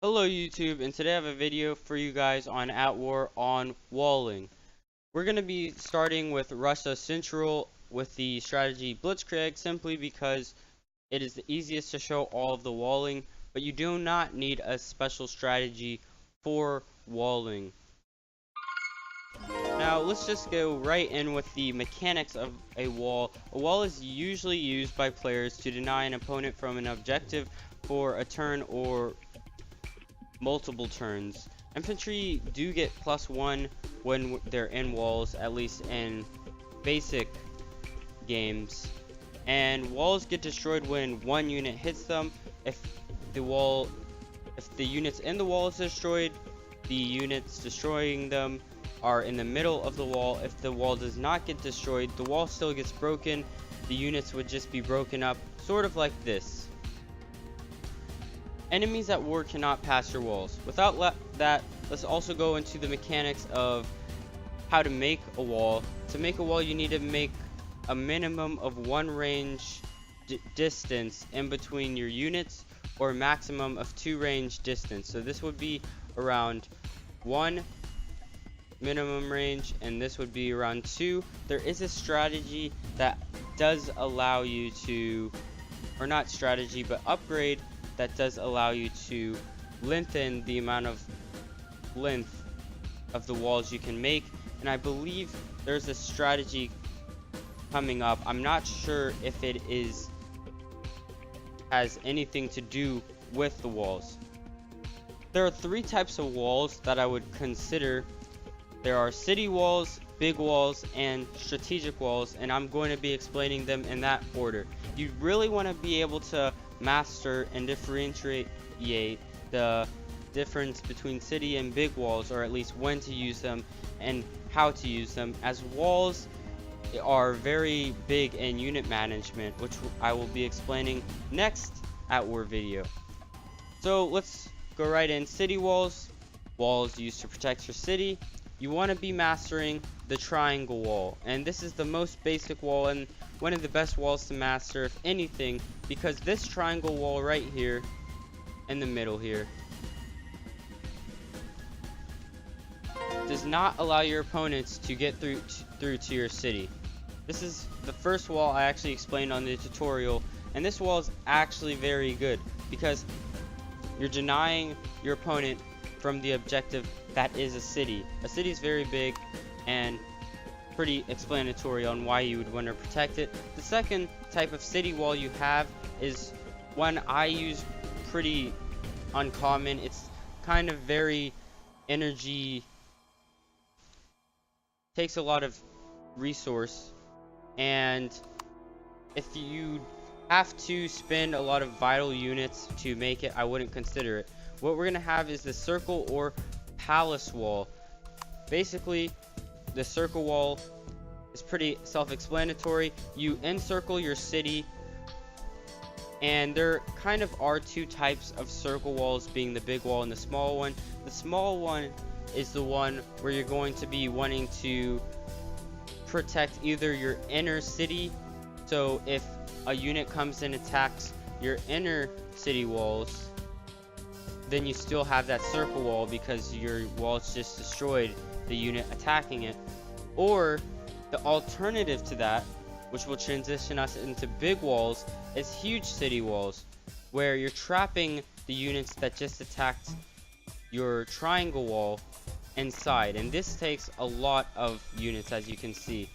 Hello YouTube, and today I have a video for you guys on AtWar on walling. We're going to be starting with Russia Central with the strategy Blitzkrieg simply because it is the easiest to show all of the walling, but you do not need a special strategy for walling. Now let's just go right in with the mechanics of a wall. A wall is usually used by players to deny an opponent from an objective for a turn or multiple turns. Infantry do get +1 when they're in walls, at least in basic games. And walls get destroyed when one unit hits them. If the units in the wall is destroyed, the units destroying them are in the middle of the wall. If the wall does not get destroyed, the wall still gets broken. The units would just be broken up, sort of like this. Enemies at war cannot pass your walls. Without that, let's also go into the mechanics of how to make a wall. To make a wall, you need to make a minimum of one range distance in between your units, or a maximum of 2 range distance. So this would be around 1 minimum range, and this would be around 2. There is a strategy that does allow you to, or not strategy, but upgrade that does allow you to lengthen the amount of length of the walls you can make, and I believe there's a strategy coming up. I'm not sure if it has anything to do with the walls. There are 3 types of walls that I would consider. There are city walls, big walls, and strategic walls, and I'm going to be explaining them in that order. You really want to be able to master and differentiate the difference between city and big walls, or at least when to use them and how to use them, as walls are very big in unit management, which I will be explaining next AtWar video. So let's go right in. City walls used to protect your city. You want to be mastering the triangle wall, and this is the most basic wall and one of the best walls to master, if anything, because this triangle wall right here in the middle here does not allow your opponents to get through to your city. This is the first wall I actually explained on the tutorial, and this wall is actually very good because you're denying your opponent from the objective that is a city. A city is very big and pretty explanatory on why you would want to protect it. The second type of city wall you have is one I use, pretty uncommon. It's kind of very energy, takes a lot of resource, and if you have to spend a lot of vital units to make it, I wouldn't consider it. What we're gonna have is the circle or palace wall. Basically, the circle wall is pretty self-explanatory. You encircle your city, and there kind of are 2 types of circle walls, being the big wall and the small one. The small one is the one where you're going to be wanting to protect either your inner city, so if a unit comes and attacks your inner city walls, then you still have that circle wall because your wall's just destroyed the unit attacking it. Or the alternative to that, which will transition us into big walls, is huge city walls, where you're trapping the units that just attacked your triangle wall inside, and this takes a lot of units, as you can see,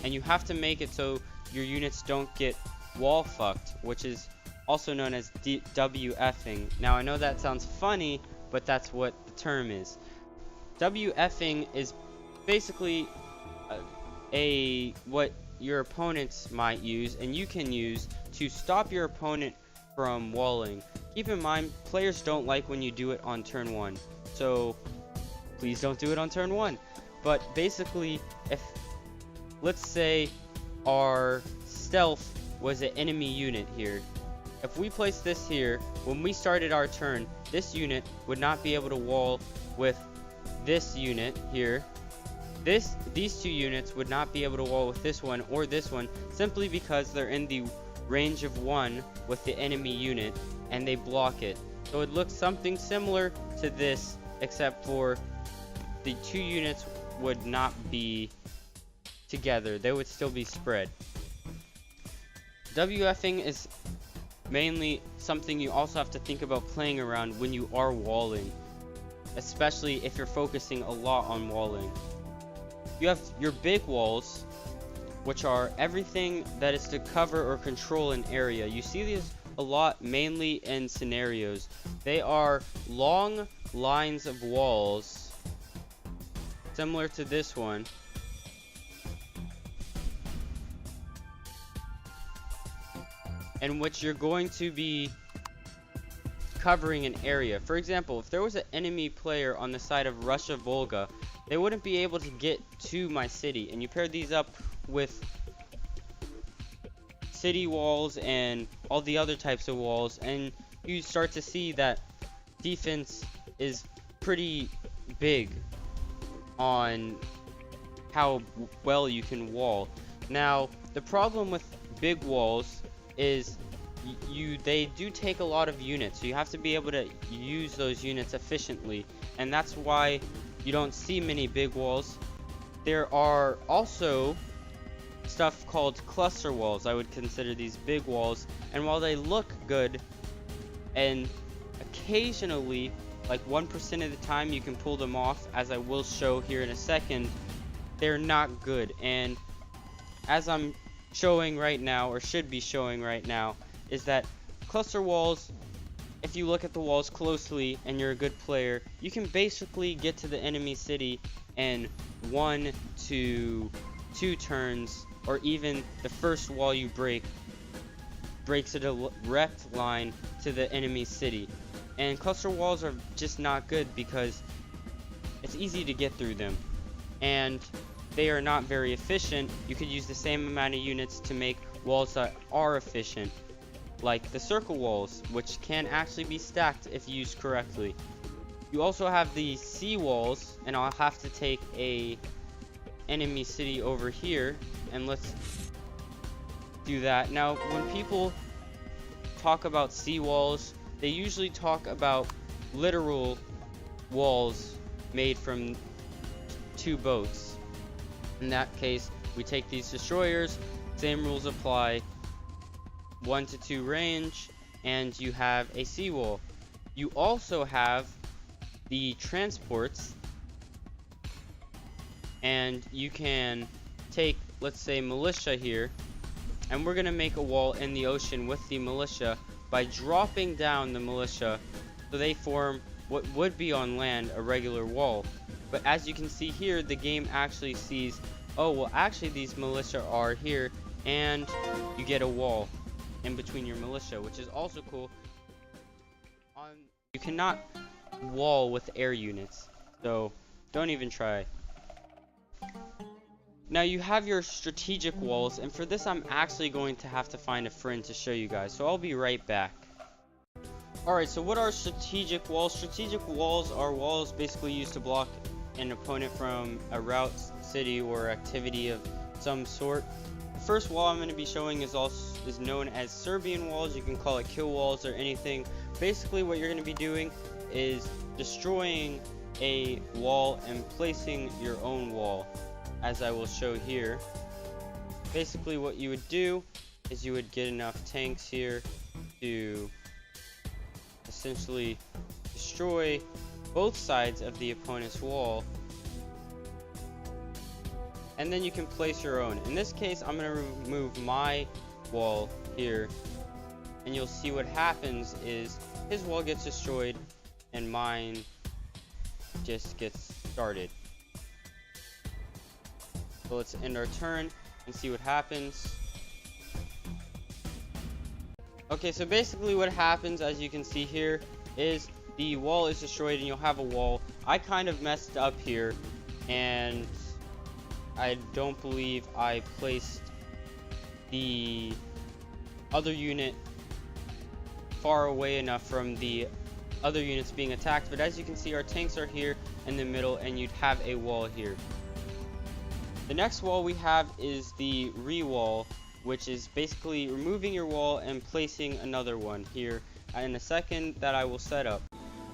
and you have to make it so your units don't get wall fucked, which is also known as WFing. Now I know that sounds funny, but that's what the term is. WFing is basically what your opponents might use, and you can use to stop your opponent from walling. Keep in mind, players don't like when you do it on turn 1, so please don't do it on turn 1. But basically, if let's say our stealth was an enemy unit here, if we place this here, when we started our turn, this unit would not be able to wall with this unit here. These 2 units would not be able to wall with this one or this one, simply because they're in the range of 1 with the enemy unit, and they block it. So it looks something similar to this, except for the two units would not be together. They would still be spread. WFing is mainly something you also have to think about playing around when you are walling, especially if you're focusing a lot on walling. You have your big walls, which are everything that is to cover or control an area. You see these a lot mainly in scenarios. They are long lines of walls, similar to this one. In which you're going to be covering an area. For example, if there was an enemy player on the side of Russia Volga, they wouldn't be able to get to my city. And you pair these up with city walls and all the other types of walls, and you start to see that defense is pretty big on how well you can wall. Now, the problem with big walls is they do take a lot of units, so you have to be able to use those units efficiently, and that's why you don't see many big walls. There are also stuff called cluster walls. I would consider these big walls, and while they look good and occasionally, like 1% of the time, you can pull them off, as I will show here in a second, they're not good. And as I'm showing right now, or should be showing right now, is that cluster walls, if you look at the walls closely and you're a good player, you can basically get to the enemy city in 1 to 2 turns, or even the first wall you breaks a direct line to the enemy city. And cluster walls are just not good because it's easy to get through them, and they are not very efficient. You could use the same amount of units to make walls that are efficient, like the circle walls, which can actually be stacked if used correctly. You also have the sea walls, and I'll have to take a enemy city over here, and let's do that. Now, when people talk about sea walls, they usually talk about literal walls made from 2 boats. In that case, we take these destroyers, same rules apply, 1 to 2 range, and you have a seawall. You also have the transports, and you can take, let's say, militia here, and we're gonna make a wall in the ocean with the militia by dropping down the militia, so they form what would be on land a regular wall. But as you can see here, the game actually sees, oh well, actually these militia are here, and you get a wall in between your militia, which is also cool. You cannot wall with air units, so don't even try. Now you have your strategic walls, and for this I'm actually going to have to find a friend to show you guys, so I'll be right back. Alright, so what are strategic walls? Strategic walls are walls basically used to block an opponent from a route, city, or activity of some sort. The first wall I'm going to be showing is known as Serbian walls. You can call it kill walls or anything. Basically what you're going to be doing is destroying a wall and placing your own wall, as I will show here. Basically what you would do is you would get enough tanks here to essentially destroy both sides of the opponent's wall, and then you can place your own. In this case, I'm going to remove my wall here, and you'll see what happens is his wall gets destroyed and mine just gets started. So let's end our turn and see what happens. Okay, so basically what happens, as you can see here, is the wall is destroyed and you'll have a wall. I kind of messed up here, and I don't believe I placed the other unit far away enough from the other units being attacked, but as you can see, our tanks are here in the middle and you'd have a wall here. The next wall we have is the re-wall, which is basically removing your wall and placing another one here, in a second that I will set up.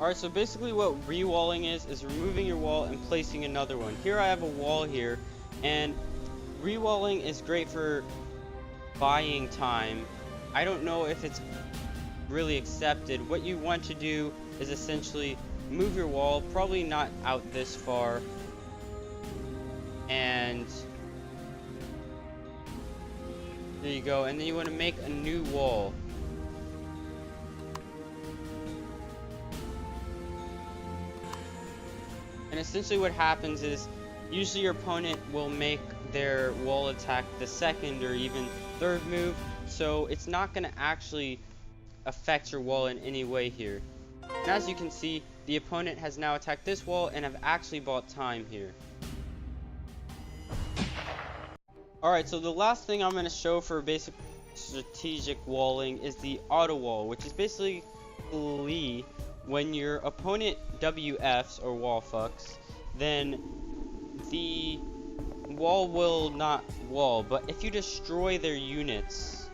Alright, so basically what re-walling is removing your wall and placing another one. Here I have a wall here, and re-walling is great for buying time. I don't know if it's really accepted. What you want to do is essentially move your wall, probably not out this far, and there you go, and then you want to make a new wall. And essentially what happens is usually your opponent will make their wall attack the second or even third move, so it's not going to actually affect your wall in any way here. And as you can see, the opponent has now attacked this wall and have actually bought time here. Alright, so the last thing I'm going to show for basic strategic walling is the auto wall, which is basically when your opponent WFs or wall fucks, then the wall will not wall, but if you destroy their units,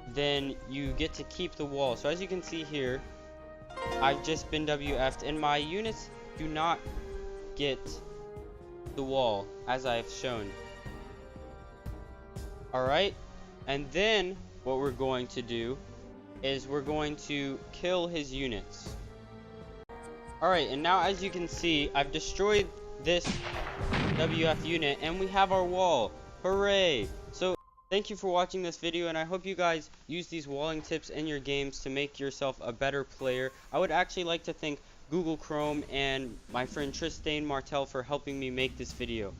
then you get to keep the wall. So as you can see here, I've just been WF'd and my units do not get the wall as I've shown. Alright, and then what we're going to do is we're going to kill his units. Alright, and now as you can see, I've destroyed this WF unit and we have our wall. Hooray! So thank you for watching this video, and I hope you guys use these walling tips in your games to make yourself a better player. I would actually like to thank Google Chrome and my friend Tristan Martel for helping me make this video.